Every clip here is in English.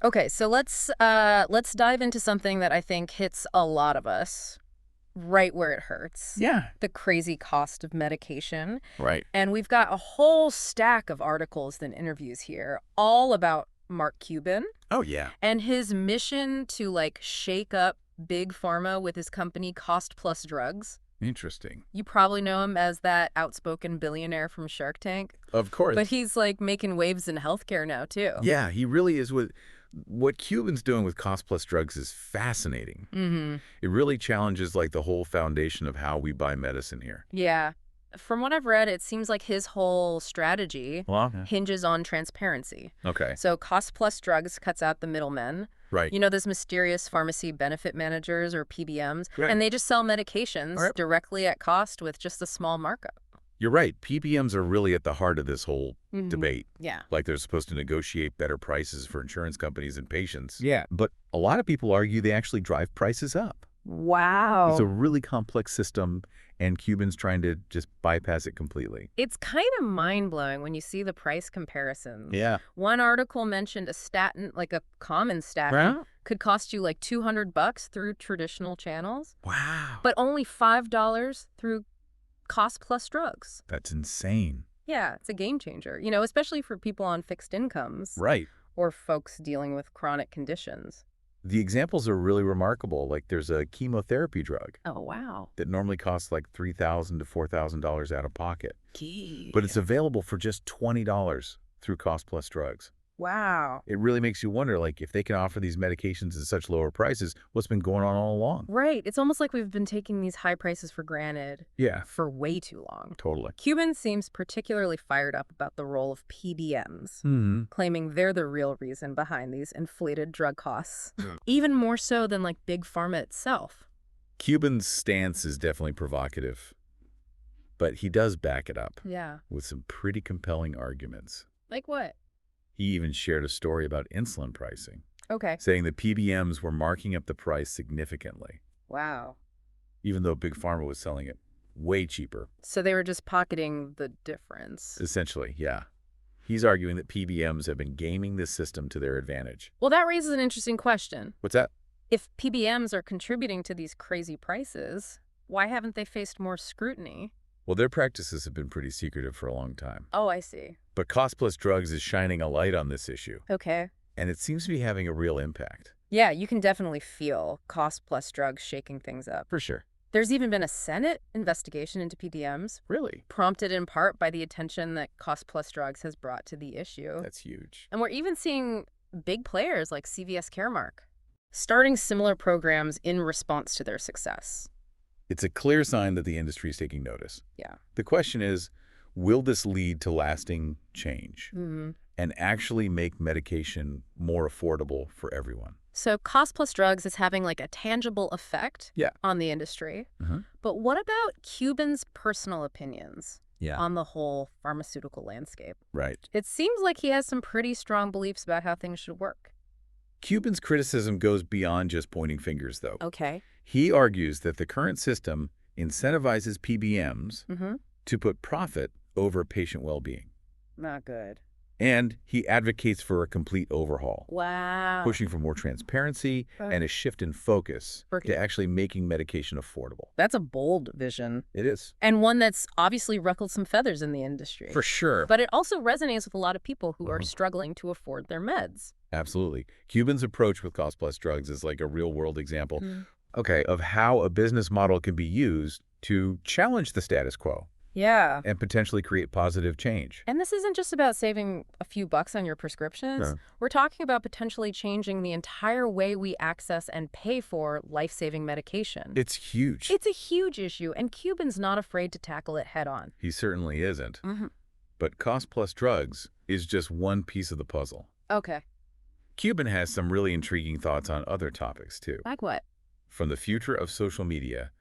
Okay, so let's dive into something that I think hits a lot of us right where it hurts. Yeah. The crazy cost of medication. Right. And we've got a whole stack of articles and interviews here all about Mark Cuban Oh, yeah. and his mission to like shake up big pharma with his company Cost Plus Drugs. Interesting. You probably know him as that outspoken billionaire from Shark Tank, Of course. but he's like making waves in healthcare now too. Yeah, he really is. What Cuban's doing with cost plus drugs is fascinating. Mm-hmm. It really challenges like the whole foundation of how we buy medicine here. Yeah. From what I've read, it seems like his whole strategy Well, hinges on transparency. okay. So Cost Plus Drugs cuts out the middlemen. Right. You know, those mysterious pharmacy benefit managers or PBMs, Right. and they just sell medications Right. directly at cost with just a small markup. You're right. PBMs are really at the heart of this whole debate. Yeah. Like they're supposed to negotiate better prices for insurance companies and patients. Yeah. But a lot of people argue they actually drive prices up. Wow. It's a really complex system, and Cuban's trying to just bypass it completely. It's kind of mind-blowing when you see the price comparisons. Yeah. One article mentioned a statin, like a common statin, Huh? could cost you like $200 through traditional channels, Wow. but only $5 through Cost Plus Drugs. That's insane. Yeah, it's a game changer, you know, especially for people on fixed incomes Right. or folks dealing with chronic conditions. The examples are really remarkable. Like there's a chemotherapy drug Oh, wow. that normally costs like $3,000 to $4,000 out of pocket, Gee. but it's available for just $20 through Cost Plus Drugs. Wow. It really makes you wonder, like, if they can offer these medications at such lower prices, what's been going on all along? Right. It's almost like we've been taking these high prices for granted Yeah, for way too long. totally. Cuban seems particularly fired up about the role of PBMs, Hmm. claiming they're the real reason behind these inflated drug costs, even more so than like big pharma itself. Cuban's stance is definitely provocative, but he does back it up Yeah. with some pretty compelling arguments. Like what? He even shared a story about insulin pricing, Okay. saying that PBMs were marking up the price significantly, Wow. even though Big Pharma was selling it way cheaper. So they were just pocketing the difference. Essentially, yeah. He's arguing that PBMs have been gaming this system to their advantage. Well, that raises an interesting question. What's that? If PBMs are contributing to these crazy prices, why haven't they faced more scrutiny? Well, their practices have been pretty secretive for a long time. Oh, I see. But Cost Plus Drugs is shining a light on this issue, Okay. and it seems to be having a real impact. Yeah, you can definitely feel Cost Plus Drugs shaking things up. For sure. There's even been a Senate investigation into PBMs, Really? prompted in part by the attention that Cost Plus Drugs has brought to the issue. That's huge. And we're even seeing big players like CVS Caremark starting similar programs in response to their success. It's a clear sign that the industry is taking notice. Yeah. The question is, will this lead to lasting change Mm-hmm. and actually make medication more affordable for everyone? So Cost Plus Drugs is having like a tangible effect Yeah. on the industry. Uh-huh. But what about Cuban's personal opinions Yeah. on the whole pharmaceutical landscape? Right. It seems like he has some pretty strong beliefs about how things should work. Cuban's criticism goes beyond just pointing fingers, though. Okay. He argues that the current system incentivizes PBMs Mm-hmm. to put profit over patient well-being. Not good. And he advocates for a complete overhaul, Wow. pushing for more transparency and a shift in focus For- to actually making medication affordable. That's a bold vision. It is. And one that's obviously ruffled some feathers in the industry. For sure. But it also resonates with a lot of people who are Mhm. struggling to afford their meds. Absolutely. Cuban's approach with Cost Plus Drugs is like a real-world example, Mm. of how a business model can be used to challenge the status quo Yeah. and potentially create positive change. And this isn't just about saving a few bucks on your prescriptions. No. We're talking about potentially changing the entire way we access and pay for life-saving medication. It's huge. It's a huge issue, and Cuban's not afraid to tackle it head-on. He certainly isn't. Mm-hmm. But Cost Plus Drugs is just one piece of the puzzle. Okay. Cuban has some really intriguing thoughts on other topics, too. Like what? From the future of social media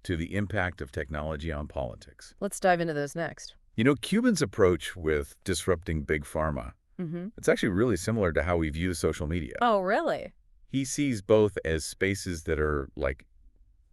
to the impact of technology on politics. Let's dive into those next. You know, Cuban's approach with disrupting big pharma, Mm-hmm. it's actually really similar to how we view social media. Oh, really? He sees both as spaces that are, like,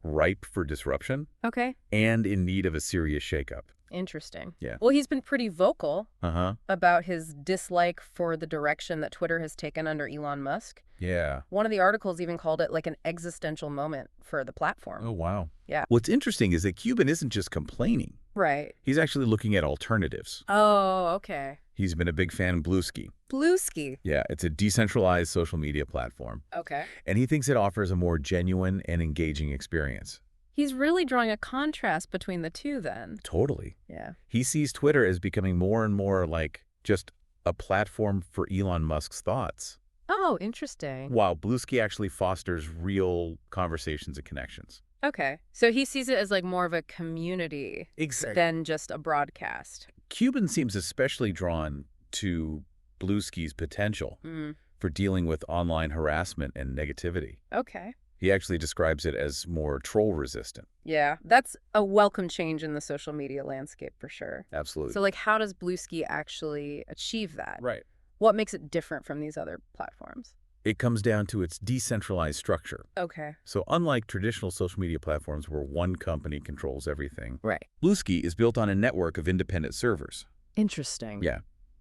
ripe for disruption Okay. and in need of a serious shakeup. Interesting. Yeah. Well, he's been pretty vocal Uh-huh. about his dislike for the direction that Twitter has taken under Elon Musk. Yeah. One of the articles even called it like an existential moment for the platform. Oh, wow. Yeah. What's interesting is that Cuban isn't just complaining. Right. He's actually looking at alternatives. Oh, okay. He's been a big fan of Bluesky. Bluesky. Yeah, it's a decentralized social media platform. Okay. And he thinks it offers a more genuine and engaging experience. He's really drawing a contrast between the two then. Totally. Yeah. He sees Twitter as becoming more and more like just a platform for Elon Musk's thoughts, Oh, interesting. while Bluesky actually fosters real conversations and connections. Okay. So he sees it as like more of a community Exactly. than just a broadcast. Cuban seems especially drawn to Bluesky's potential Mm. for dealing with online harassment and negativity. Okay. He actually describes it as more troll-resistant. Yeah. That's a welcome change in the social media landscape for sure. Absolutely. So like how does Bluesky actually achieve that? Right. What makes it different from these other platforms? It comes down to its decentralized structure. Okay. So unlike traditional social media platforms where one company controls everything, Right. Bluesky is built on a network of independent servers. Interesting. Yeah.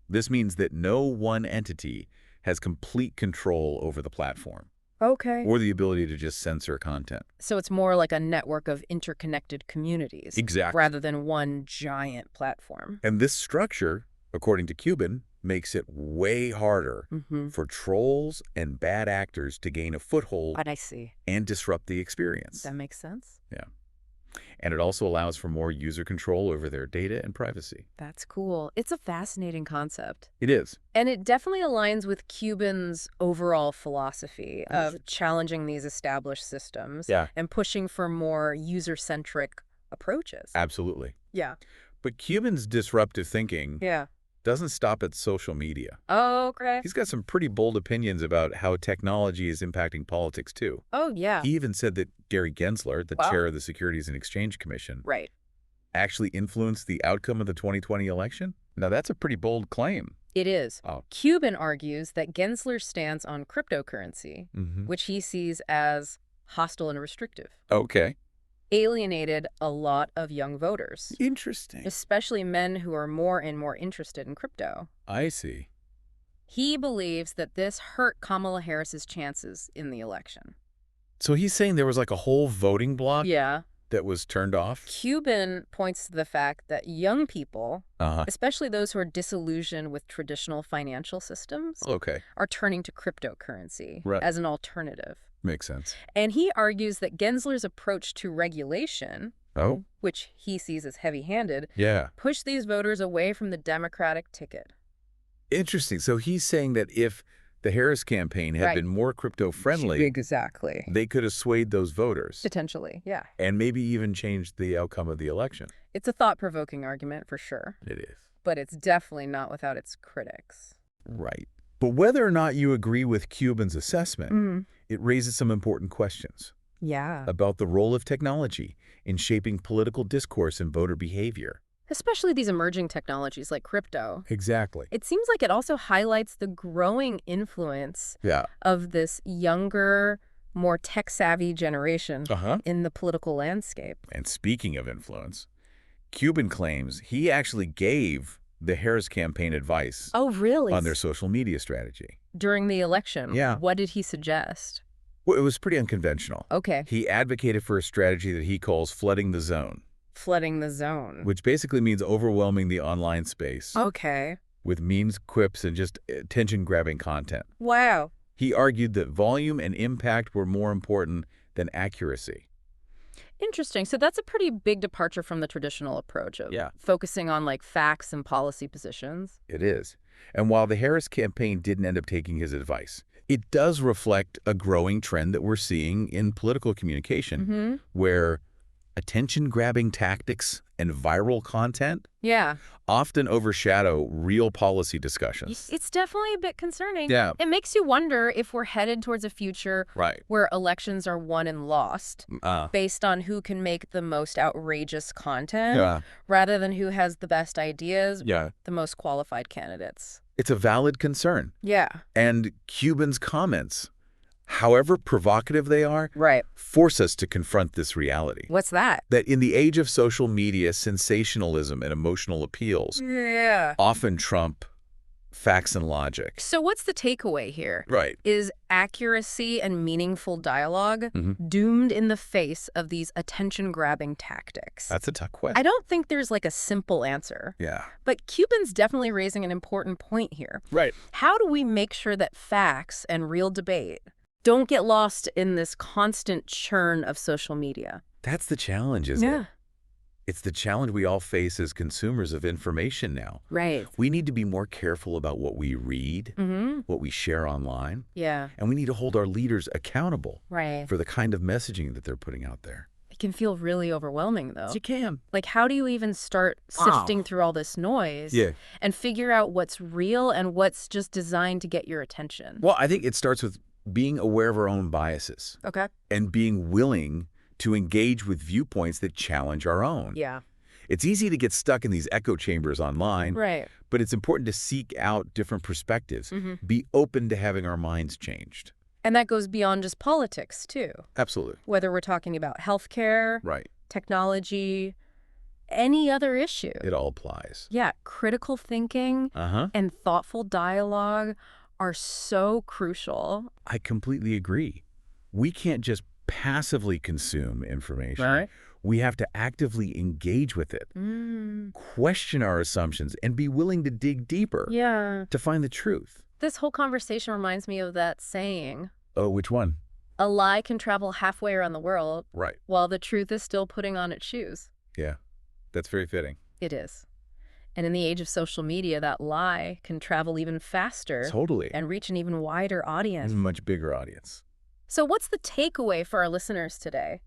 This means that no one entity has complete control over the platform Okay. or the ability to just censor content. So it's more like a network of interconnected communities. Exactly. Rather than one giant platform. And this structure, according to Cuban, makes it way harder Mm-hmm. for trolls and bad actors to gain a foothold I see. and disrupt the experience. That makes sense. Yeah. And it also allows for more user control over their data and privacy. That's cool. It's a fascinating concept. It is. And it definitely aligns with Cuban's overall philosophy of challenging these established systems Yeah. and pushing for more user-centric approaches. Absolutely. Yeah. But Cuban's disruptive thinking Yeah. doesn't stop at social media. Oh, okay. He's got some pretty bold opinions about how technology is impacting politics, too. Oh, yeah. He even said that Gary Gensler, the Wow. chair of the Securities and Exchange Commission, Right. actually influenced the outcome of the 2020 election. Now, that's a pretty bold claim. It is. Oh. Cuban argues that Gensler's stance on cryptocurrency, Mm-hmm. which he sees as hostile and restrictive, Okay. alienated a lot of young voters, Interesting. especially men who are more and more interested in crypto. I see. He believes that this hurt Kamala Harris's chances in the election. So he's saying there was like a whole voting bloc Yeah. that was turned off? Cuban points to the fact that young people, Uh-huh. especially those who are disillusioned with traditional financial systems, Okay. are turning to cryptocurrency Right. as an alternative. Makes sense. And he argues that Gensler's approach to regulation, Oh? which he sees as heavy-handed, Yeah. pushed these voters away from the Democratic ticket. Interesting. So he's saying that if the Harris campaign had Right. been more crypto-friendly, Exactly. they could have swayed those voters Potentially, yeah. and maybe even changed the outcome of the election. It's a thought-provoking argument for sure, It is. but it's definitely not without its critics. Right. But whether or not you agree with Cuban's assessment, it raises some important questions Yeah. about the role of technology in shaping political discourse and voter behavior. Especially these emerging technologies like crypto. Exactly. It seems like it also highlights the growing influence Yeah. of this younger, more tech-savvy generation Uh-huh. in the political landscape. And speaking of influence, Cuban claims he actually gave the Harris campaign advice Oh, really? on their social media strategy. During the election? Yeah. What did he suggest? Well, it was pretty unconventional. Okay. He advocated for a strategy that he calls flooding the zone, Flooding the zone. which basically means overwhelming the online space Okay. with memes, quips, and just attention-grabbing content. Wow. He argued that volume and impact were more important than accuracy. Interesting. So that's a pretty big departure from the traditional approach of Yeah. focusing on like facts and policy positions. It is. And while the Harris campaign didn't end up taking his advice, it does reflect a growing trend that we're seeing in political communication, where attention-grabbing tactics and viral content Yeah. often overshadow real policy discussions. It's definitely a bit concerning. Yeah. It makes you wonder if we're headed towards a future Right. where elections are won and lost based on who can make the most outrageous content Yeah. rather than who has the best ideas, Yeah. the most qualified candidates. It's a valid concern. Yeah. And Cuban's comments however provocative they are, Right. force us to confront this reality. What's that? That in the age of social media, sensationalism and emotional appeals Yeah. often trump facts and logic. So what's the takeaway here? Right. Is accuracy and meaningful dialogue Mm-hmm. doomed in the face of these attention-grabbing tactics? That's a tough question. I don't think there's like a simple answer, Yeah. but Cuban's definitely raising an important point here. Right. How do we make sure that facts and real debate don't get lost in this constant churn of social media? That's the challenge, isn't it? It's the challenge we all face as consumers of information now. Right. We need to be more careful about what we read, Mm-hmm. what we share online, Yeah. and we need to hold our leaders accountable Right. for the kind of messaging that they're putting out there. It can feel really overwhelming, though. You can. Like, how do you even start sifting through all this noise and figure out what's real and what's just designed to get your attention? Well, I think it starts with being aware of our own biases Okay. and being willing to engage with viewpoints that challenge our own. Yeah. It's easy to get stuck in these echo chambers online, Right. but it's important to seek out different perspectives. Mm-hmm. Be open to having our minds changed. And that goes beyond just politics, too. Absolutely. Whether we're talking about healthcare, Right. technology, any other issue. It all applies. Yeah, critical thinking Uh-huh. and thoughtful dialogue are so crucial. I completely agree. We can't just passively consume information. Right. We have to actively engage with it, question our assumptions, and be willing to dig deeper Yeah. to find the truth. This whole conversation reminds me of that saying, Oh, which one? a lie can travel halfway around the world Right. while the truth is still putting on its shoes. Yeah. That's very fitting. It is. And in the age of social media, that lie can travel even faster Totally. and reach an even wider audience. A much bigger audience. So what's the takeaway for our listeners today?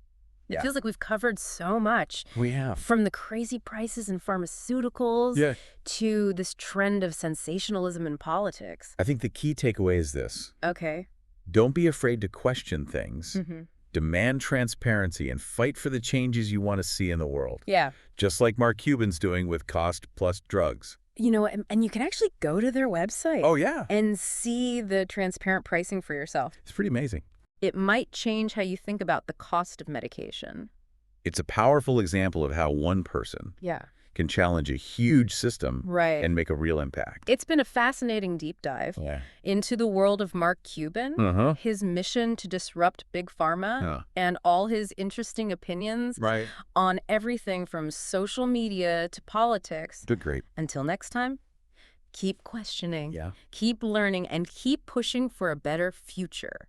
It Yeah. feels like we've covered so much, We have. from the crazy prices in pharmaceuticals Yeah. to this trend of sensationalism in politics. I think the key takeaway is this. Okay. Don't be afraid to question things. Mm-hmm. Demand transparency and fight for the changes you want to see in the world. Yeah. Just like Mark Cuban's doing with cost plus drugs. You know, and you can actually go to their website Oh, yeah. and see the transparent pricing for yourself. It's pretty amazing. It might change how you think about the cost of medication. It's a powerful example of how one person Yeah. can challenge a huge system Right. and make a real impact. It's been a fascinating deep dive Yeah. into the world of Mark Cuban, Uh-huh. his mission to disrupt Big Pharma, Yeah. and all his interesting opinions Right. on everything from social media to politics. Did great. Until next time, keep questioning, Yeah. keep learning, and keep pushing for a better future.